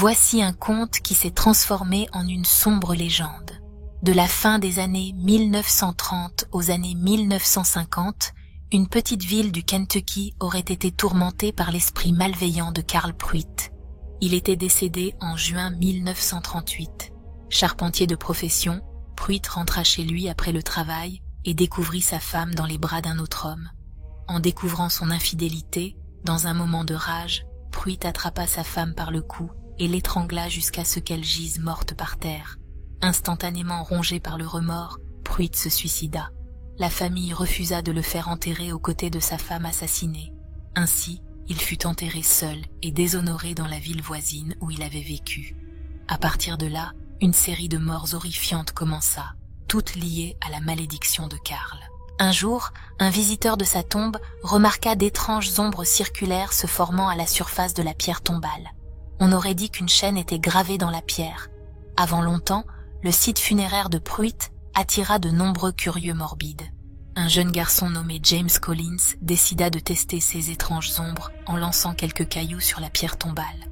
Voici un conte qui s'est transformé en une sombre légende. De la fin des années 1930 aux années 1950, une petite ville du Kentucky aurait été tourmentée par l'esprit malveillant de Carl Pruitt. Il était décédé en juin 1938. Charpentier de profession, Pruitt rentra chez lui après le travail et découvrit sa femme dans les bras d'un autre homme. En découvrant son infidélité, dans un moment de rage, Pruitt attrapa sa femme par le cou et l'étrangla jusqu'à ce qu'elle gise morte par terre. Instantanément rongé par le remords, Pruitt se suicida. La famille refusa de le faire enterrer aux côtés de sa femme assassinée. Ainsi, il fut enterré seul et déshonoré dans la ville voisine où il avait vécu. À partir de là, une série de morts horrifiantes commença, toutes liées à la malédiction de Carl. Un jour, un visiteur de sa tombe remarqua d'étranges ombres circulaires se formant à la surface de la pierre tombale. On aurait dit qu'une chaîne était gravée dans la pierre. Avant longtemps, le site funéraire de Pruitt attira de nombreux curieux morbides. Un jeune garçon nommé James Collins décida de tester ces étranges ombres en lançant quelques cailloux sur la pierre tombale.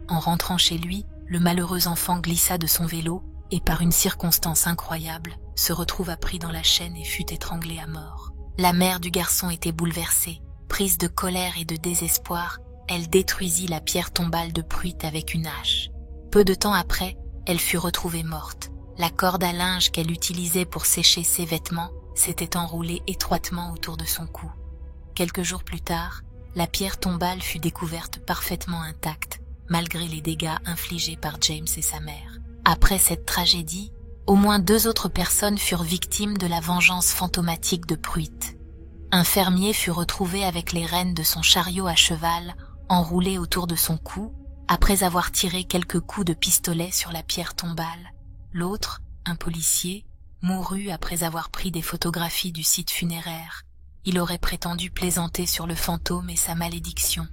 En rentrant chez lui, le malheureux enfant glissa de son vélo et par une circonstance incroyable, se retrouva pris dans la chaîne et fut étranglé à mort. La mère du garçon était bouleversée. Prise de colère et de désespoir, elle détruisit la pierre tombale de Pruitt avec une hache. Peu de temps après, elle fut retrouvée morte. La corde à linge qu'elle utilisait pour sécher ses vêtements s'était enroulée étroitement autour de son cou. Quelques jours plus tard, la pierre tombale fut découverte parfaitement intacte, malgré les dégâts infligés par James et sa mère. Après cette tragédie, au moins 2 autres personnes furent victimes de la vengeance fantomatique de Pruitt. Un fermier fut retrouvé avec les rênes de son chariot à cheval enroulées autour de son cou, après avoir tiré quelques coups de pistolet sur la pierre tombale. L'autre, un policier, mourut après avoir pris des photographies du site funéraire. Il aurait prétendu plaisanter sur le fantôme et sa malédiction.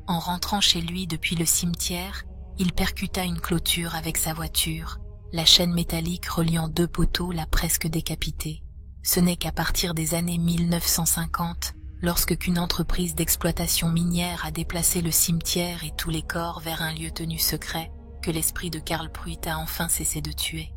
En rentrant chez lui depuis le cimetière, il percuta une clôture avec sa voiture. La chaîne métallique reliant 2 poteaux l'a presque décapité. Ce n'est qu'à partir des années 1950, lorsque qu'une entreprise d'exploitation minière a déplacé le cimetière et tous les corps vers un lieu tenu secret, que l'esprit de Carl Pruitt a enfin cessé de tuer.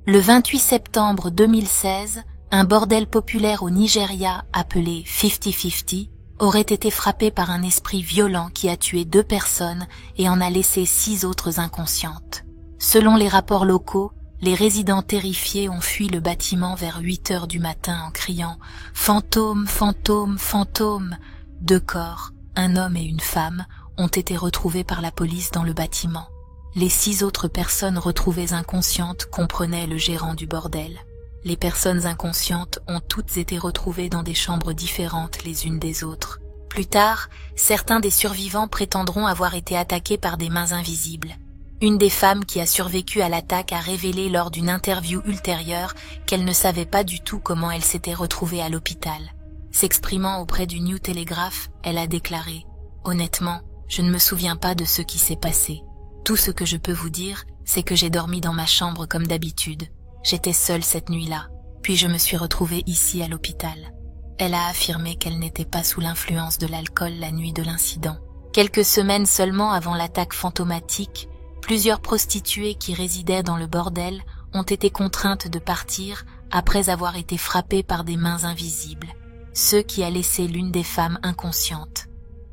Le 28 septembre 2016, un bordel populaire au Nigeria appelé 50-50 aurait été frappé par un esprit violent qui a tué 2 personnes et en a laissé 6 autres inconscientes. Selon les rapports locaux, les résidents terrifiés ont fui le bâtiment vers 8 heures du matin en criant « Fantôme, fantôme, fantôme !» 2 corps, un homme et une femme, ont été retrouvés par la police dans le bâtiment. Les 6 autres personnes retrouvées inconscientes comprenaient le gérant du bordel. Les personnes inconscientes ont toutes été retrouvées dans des chambres différentes les unes des autres. Plus tard, certains des survivants prétendront avoir été attaqués par des mains invisibles. Une des femmes qui a survécu à l'attaque a révélé lors d'une interview ultérieure qu'elle ne savait pas du tout comment elle s'était retrouvée à l'hôpital. S'exprimant auprès du New Telegraph, elle a déclaré « Honnêtement, je ne me souviens pas de ce qui s'est passé. Tout ce que je peux vous dire, c'est que j'ai dormi dans ma chambre comme d'habitude. J'étais seule cette nuit-là, puis je me suis retrouvée ici à l'hôpital. » Elle a affirmé qu'elle n'était pas sous l'influence de l'alcool la nuit de l'incident. Quelques semaines seulement avant l'attaque fantomatique, plusieurs prostituées qui résidaient dans le bordel ont été contraintes de partir après avoir été frappées par des mains invisibles, ce qui a laissé l'une des femmes inconsciente.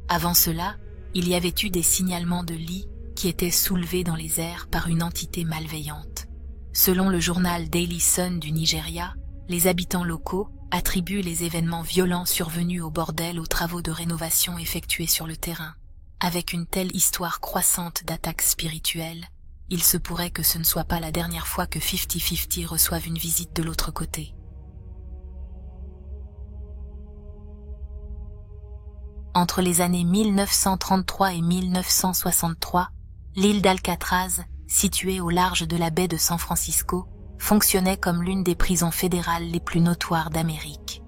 Avant cela, il y avait eu des signalements de lits qui étaient soulevés dans les airs par une entité malveillante. Selon le journal Daily Sun du Nigeria, les habitants locaux attribuent les événements violents survenus au bordel aux travaux de rénovation effectués sur le terrain. Avec une telle histoire croissante d'attaques spirituelles, il se pourrait que ce ne soit pas la dernière fois que 50-50 reçoivent une visite de l'autre côté. Entre les années 1933 et 1963, l'île d'Alcatraz, située au large de la baie de San Francisco, fonctionnait comme l'une des prisons fédérales les plus notoires d'Amérique.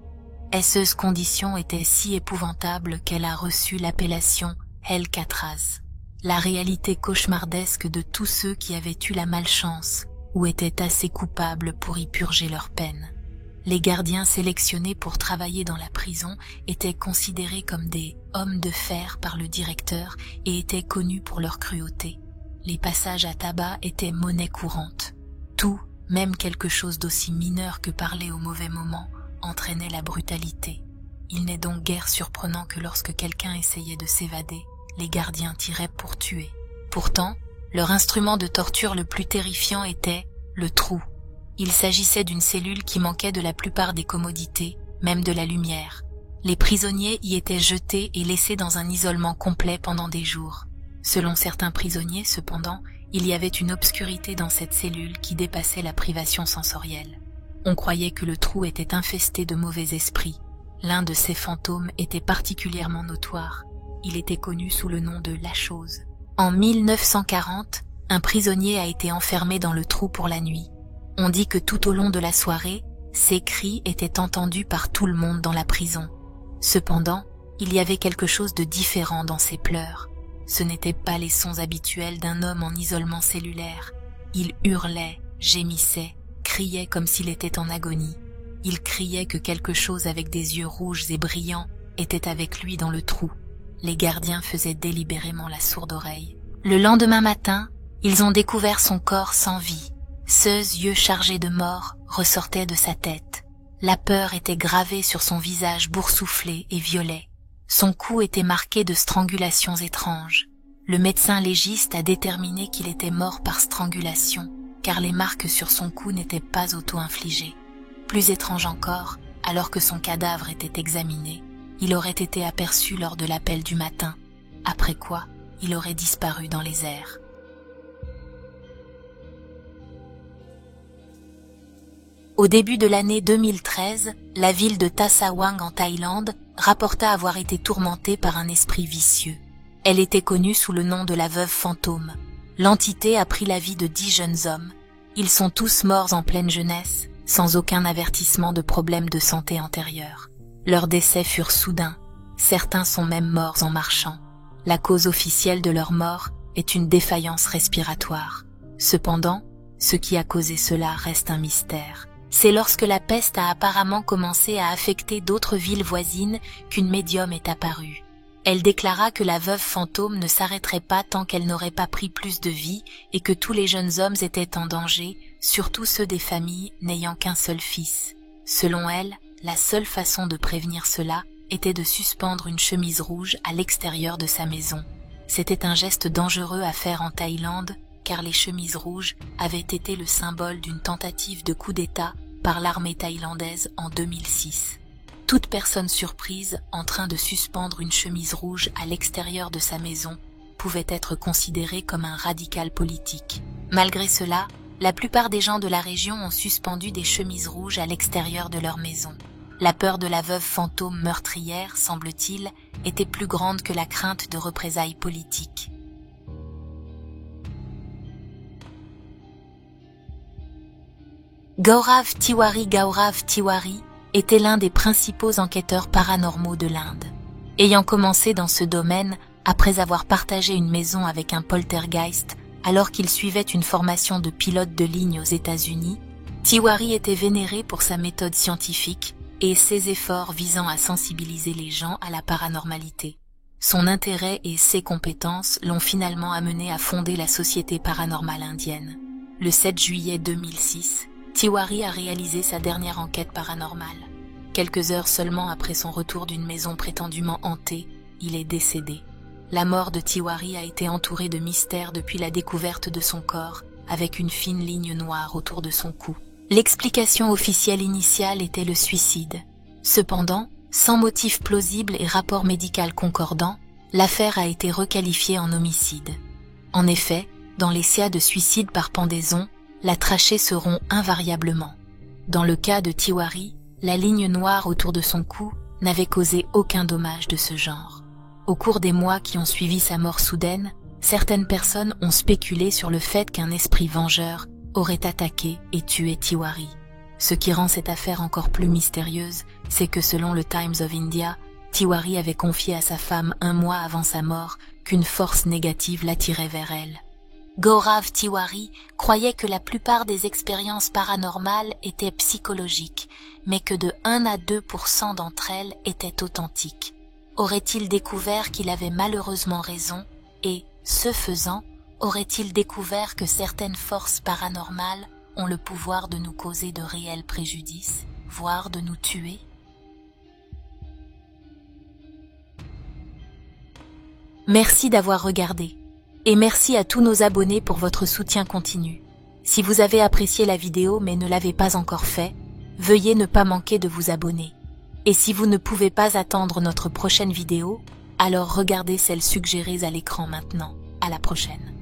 Cette condition était si épouvantable qu'elle a reçu l'appellation Alcatraz, la réalité cauchemardesque de tous ceux qui avaient eu la malchance ou étaient assez coupables pour y purger leur peine. Les gardiens sélectionnés pour travailler dans la prison étaient considérés comme des « hommes de fer » par le directeur et étaient connus pour leur cruauté. Les passages à tabac étaient monnaie courante. Tout, même quelque chose d'aussi mineur que parler au mauvais moment, entraînait la brutalité. Il n'est donc guère surprenant que lorsque quelqu'un essayait de s'évader, les gardiens tiraient pour tuer. Pourtant, leur instrument de torture le plus terrifiant était le trou. Il s'agissait d'une cellule qui manquait de la plupart des commodités, même de la lumière. Les prisonniers y étaient jetés et laissés dans un isolement complet pendant des jours. Selon certains prisonniers, cependant, il y avait une obscurité dans cette cellule qui dépassait la privation sensorielle. On croyait que le trou était infesté de mauvais esprits. L'un de ces fantômes était particulièrement notoire. Il était connu sous le nom de La Chose. En 1940, un prisonnier a été enfermé dans le trou pour la nuit. On dit que tout au long de la soirée, ses cris étaient entendus par tout le monde dans la prison. Cependant, il y avait quelque chose de différent dans ses pleurs. Ce n'étaient pas les sons habituels d'un homme en isolement cellulaire. Il hurlait, gémissait, criait comme s'il était en agonie. Il criait que quelque chose avec des yeux rouges et brillants était avec lui dans le trou. Les gardiens faisaient délibérément la sourde oreille. Le lendemain matin, ils ont découvert son corps sans vie. Ceux yeux chargés de mort ressortaient de sa tête. La peur était gravée sur son visage boursouflé et violet. Son cou était marqué de strangulations étranges. Le médecin légiste a déterminé qu'il était mort par strangulation, car les marques sur son cou n'étaient pas auto-infligées. Plus étrange encore, alors que son cadavre était examiné, il aurait été aperçu lors de l'appel du matin, après quoi il aurait disparu dans les airs. Au début de l'année 2013, la ville de Tha Sawang en Thaïlande rapporta avoir été tourmentée par un esprit vicieux. Elle était connue sous le nom de la veuve fantôme. L'entité a pris la vie de 10 jeunes hommes. Ils sont tous morts en pleine jeunesse, sans aucun avertissement de problèmes de santé antérieurs. Leurs décès furent soudains. Certains sont même morts en marchant. La cause officielle de leur mort est une défaillance respiratoire. Cependant, ce qui a causé cela reste un mystère. C'est lorsque la peste a apparemment commencé à affecter d'autres villes voisines qu'une médium est apparue. Elle déclara que la veuve fantôme ne s'arrêterait pas tant qu'elle n'aurait pas pris plus de vie et que tous les jeunes hommes étaient en danger, surtout ceux des familles n'ayant qu'un seul fils. Selon elle, la seule façon de prévenir cela était de suspendre une chemise rouge à l'extérieur de sa maison. C'était un geste dangereux à faire en Thaïlande, car les chemises rouges avaient été le symbole d'une tentative de coup d'État par l'armée thaïlandaise en 2006. Toute personne surprise en train de suspendre une chemise rouge à l'extérieur de sa maison pouvait être considérée comme un radical politique. Malgré cela, la plupart des gens de la région ont suspendu des chemises rouges à l'extérieur de leur maison. La peur de la veuve fantôme meurtrière, semble-t-il, était plus grande que la crainte de représailles politiques. Gaurav Tiwari était l'un des principaux enquêteurs paranormaux de l'Inde. Ayant commencé dans ce domaine après avoir partagé une maison avec un poltergeist alors qu'il suivait une formation de pilote de ligne aux États-Unis, Tiwari était vénéré pour sa méthode scientifique et ses efforts visant à sensibiliser les gens à la paranormalité. Son intérêt et ses compétences l'ont finalement amené à fonder la Société paranormale indienne. Le 7 juillet 2006, Tiwari a réalisé sa dernière enquête paranormale. Quelques heures seulement après son retour d'une maison prétendument hantée, il est décédé. La mort de Tiwari a été entourée de mystères depuis la découverte de son corps, avec une fine ligne noire autour de son cou. L'explication officielle initiale était le suicide. Cependant, sans motif plausible et rapport médical concordant, l'affaire a été requalifiée en homicide. En effet, dans les cas de suicide par pendaison, la trachée se rompt invariablement. Dans le cas de Tiwari, la ligne noire autour de son cou n'avait causé aucun dommage de ce genre. Au cours des mois qui ont suivi sa mort soudaine, certaines personnes ont spéculé sur le fait qu'un esprit vengeur aurait attaqué et tué Tiwari. Ce qui rend cette affaire encore plus mystérieuse, c'est que selon le Times of India, Tiwari avait confié à sa femme 1 mois avant sa mort qu'une force négative l'attirait vers elle. Gaurav Tiwari croyait que la plupart des expériences paranormales étaient psychologiques, mais que de 1 à 2% d'entre elles étaient authentiques. Aurait-il découvert qu'il avait malheureusement raison et, ce faisant, aurait-il découvert que certaines forces paranormales ont le pouvoir de nous causer de réels préjudices, voire de nous tuer? Merci d'avoir regardé. Et merci à tous nos abonnés pour votre soutien continu. Si vous avez apprécié la vidéo mais ne l'avez pas encore fait, veuillez ne pas manquer de vous abonner. Et si vous ne pouvez pas attendre notre prochaine vidéo, alors regardez celles suggérées à l'écran maintenant. À la prochaine.